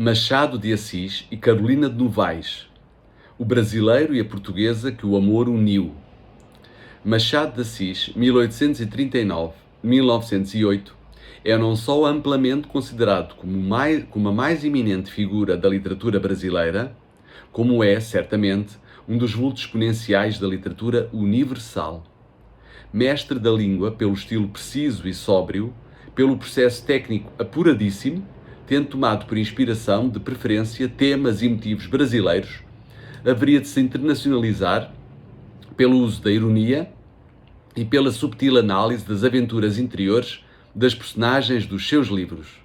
Machado de Assis e Carolina de Novaes, o brasileiro e a portuguesa que o amor uniu. Machado de Assis, 1839-1908, é não só amplamente considerado como a mais eminente figura da literatura brasileira, como é, certamente, um dos vultos exponenciais da literatura universal. Mestre da língua pelo estilo preciso e sóbrio, pelo processo técnico apuradíssimo, tendo tomado por inspiração, de preferência, temas e motivos brasileiros, haveria de se internacionalizar pelo uso da ironia e pela subtil análise das aventuras interiores das personagens dos seus livros.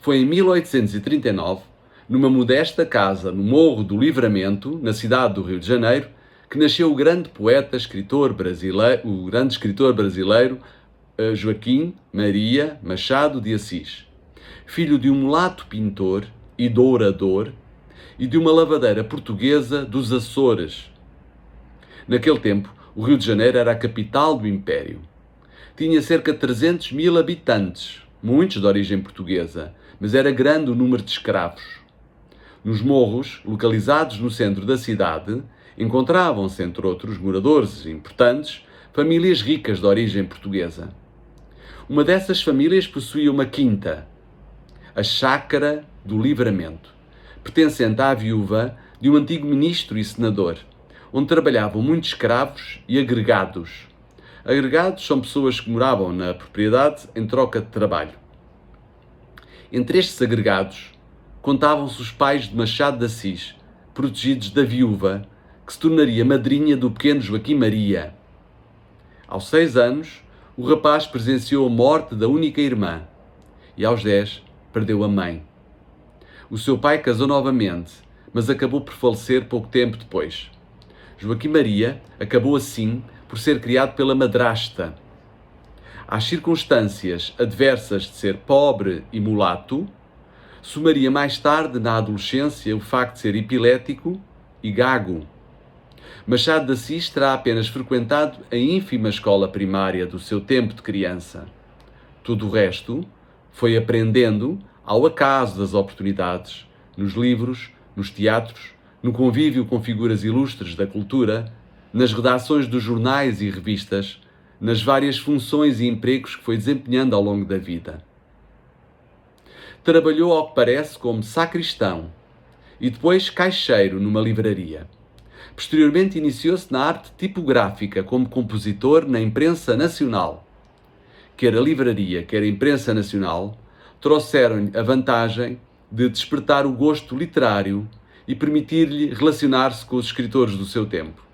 Foi em 1839, numa modesta casa no Morro do Livramento, na cidade do Rio de Janeiro, que nasceu o grande escritor brasileiro Joaquim Maria Machado de Assis, filho de um mulato pintor e dourador e de uma lavadeira portuguesa dos Açores. Naquele tempo, o Rio de Janeiro era a capital do Império. Tinha cerca de 300 mil habitantes, muitos de origem portuguesa, mas era grande o número de escravos. Nos morros, localizados no centro da cidade, encontravam-se, entre outros moradores importantes, famílias ricas de origem portuguesa. Uma dessas famílias possuía uma quinta, a Chácara do Livramento, pertencente à viúva de um antigo ministro e senador, onde trabalhavam muitos escravos e agregados. Agregados são pessoas que moravam na propriedade em troca de trabalho. Entre estes agregados, contavam-se os pais de Machado de Assis, protegidos da viúva, que se tornaria madrinha do pequeno Joaquim Maria. Aos 6 anos, o rapaz presenciou a morte da única irmã e, aos 10, perdeu a mãe. O seu pai casou novamente, mas acabou por falecer pouco tempo depois. Joaquim Maria acabou assim por ser criado pela madrasta. Às circunstâncias adversas de ser pobre e mulato, somaria mais tarde, na adolescência, o facto de ser epilético e gago. Machado de Assis terá apenas frequentado a ínfima escola primária do seu tempo de criança. Tudo o resto foi aprendendo ao acaso das oportunidades, nos livros, nos teatros, no convívio com figuras ilustres da cultura, nas redações dos jornais e revistas, nas várias funções e empregos que foi desempenhando ao longo da vida. Trabalhou, ao que parece, como sacristão e depois caixeiro numa livraria. Posteriormente iniciou-se na arte tipográfica como compositor na imprensa nacional. Quer a livraria, quer a imprensa nacional, trouxeram-lhe a vantagem de despertar o gosto literário e permitir-lhe relacionar-se com os escritores do seu tempo.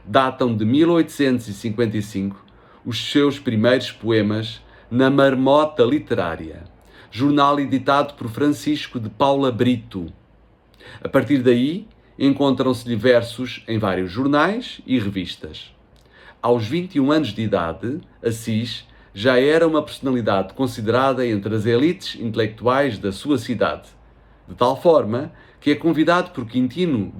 Datam de 1855 os seus primeiros poemas na Marmota Literária, jornal editado por Francisco de Paula Brito. A partir daí, encontram-se-lhe versos em vários jornais e revistas. Aos 21 anos de idade, Assis já era uma personalidade considerada entre as elites intelectuais da sua cidade, de tal forma que é convidado por Quintino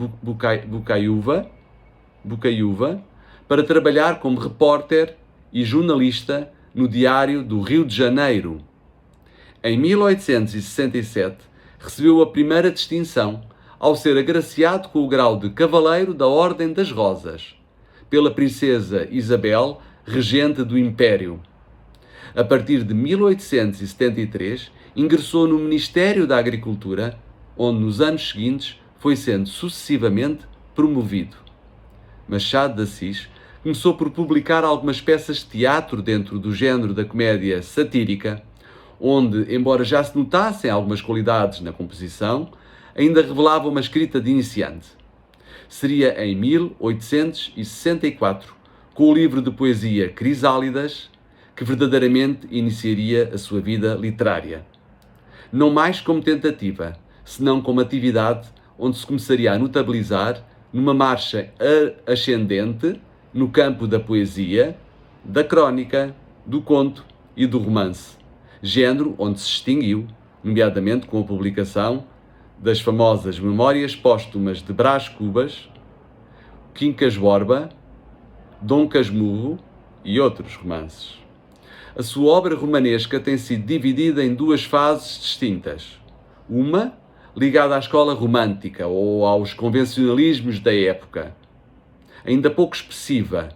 Bocaiúva para trabalhar como repórter e jornalista no Diário do Rio de Janeiro. Em 1867, recebeu a primeira distinção ao ser agraciado com o grau de Cavaleiro da Ordem das Rosas, pela princesa Isabel, regente do Império. A partir de 1873, ingressou no Ministério da Agricultura, onde nos anos seguintes foi sendo sucessivamente promovido. Machado de Assis começou por publicar algumas peças de teatro dentro do género da comédia satírica, onde, embora já se notassem algumas qualidades na composição, ainda revelava uma escrita de iniciante. Seria em 1864, com o livro de poesia Crisálidas, que verdadeiramente iniciaria a sua vida literária. Não mais como tentativa, senão como atividade onde se começaria a notabilizar numa marcha ascendente no campo da poesia, da crónica, do conto e do romance, género onde se distinguiu, nomeadamente com a publicação das famosas Memórias Póstumas de Brás Cubas, Quincas Borba, Dom Casmurro e outros romances. A sua obra romanesca tem sido dividida em duas fases distintas. Uma, ligada à escola romântica ou aos convencionalismos da época, ainda pouco expressiva,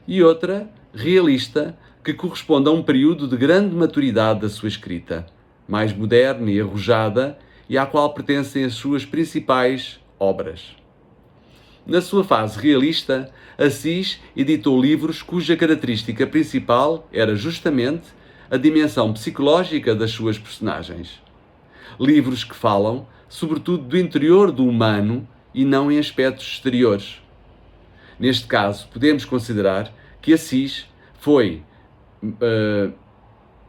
e outra, realista, que corresponde a um período de grande maturidade da sua escrita, mais moderna e arrojada, e à qual pertencem as suas principais obras. Na sua fase realista, Assis editou livros cuja característica principal era justamente a dimensão psicológica das suas personagens. Livros que falam, sobretudo, do interior do humano e não em aspectos exteriores. Neste caso, podemos considerar que Assis foi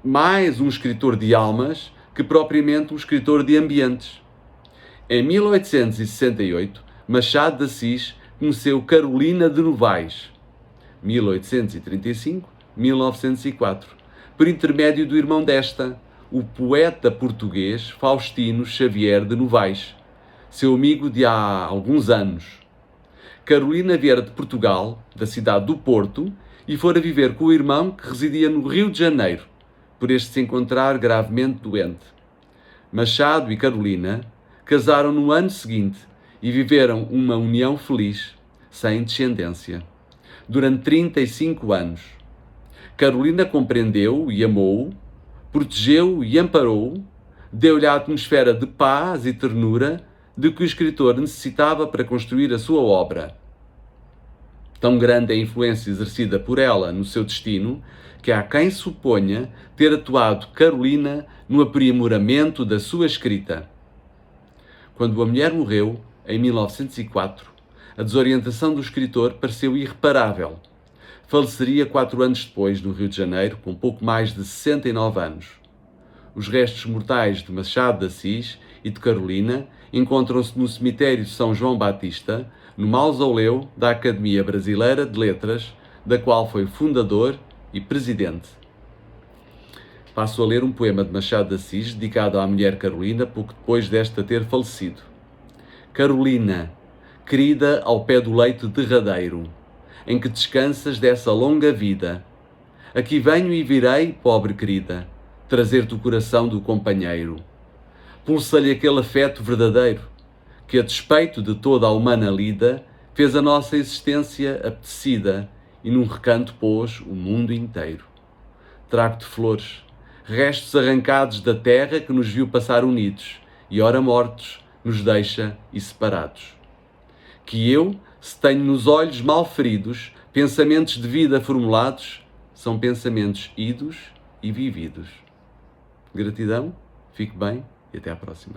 mais um escritor de almas que propriamente um escritor de ambientes. Em 1868, Machado de Assis conheceu Carolina de Novaes, 1835-1904, por intermédio do irmão desta, o poeta português Faustino Xavier de Novaes, seu amigo de há alguns anos. Carolina viera de Portugal, da cidade do Porto, e fora viver com o irmão que residia no Rio de Janeiro, por este se encontrar gravemente doente. Machado e Carolina casaram no ano seguinte e viveram uma união feliz, sem descendência, durante 35 anos. Carolina compreendeu e amou-o, protegeu e amparou-o, deu-lhe a atmosfera de paz e ternura de que o escritor necessitava para construir a sua obra. Tão grande é a influência exercida por ela no seu destino, que há quem suponha ter atuado Carolina no aprimoramento da sua escrita. Quando a mulher morreu, em 1904, a desorientação do escritor pareceu irreparável. Faleceria 4 anos depois, no Rio de Janeiro, com pouco mais de 69 anos. Os restos mortais de Machado de Assis e de Carolina encontram-se no cemitério de São João Batista, no mausoleu da Academia Brasileira de Letras, da qual foi fundador e presidente. Passo a ler um poema de Machado de Assis dedicado à mulher Carolina, pouco depois desta ter falecido. Carolina, querida ao pé do leito derradeiro, em que descansas dessa longa vida, aqui venho e virei, pobre querida, trazer-te o coração do companheiro. Pulsa-lhe aquele afeto verdadeiro, que a despeito de toda a humana lida, fez a nossa existência apetecida e num recanto pôs o mundo inteiro. Trago-te flores, restos arrancados da terra que nos viu passar unidos e, ora mortos, nos deixa e separados. Que eu, se tenho nos olhos mal feridos, pensamentos de vida formulados, são pensamentos idos e vividos. Gratidão, fique bem e até à próxima.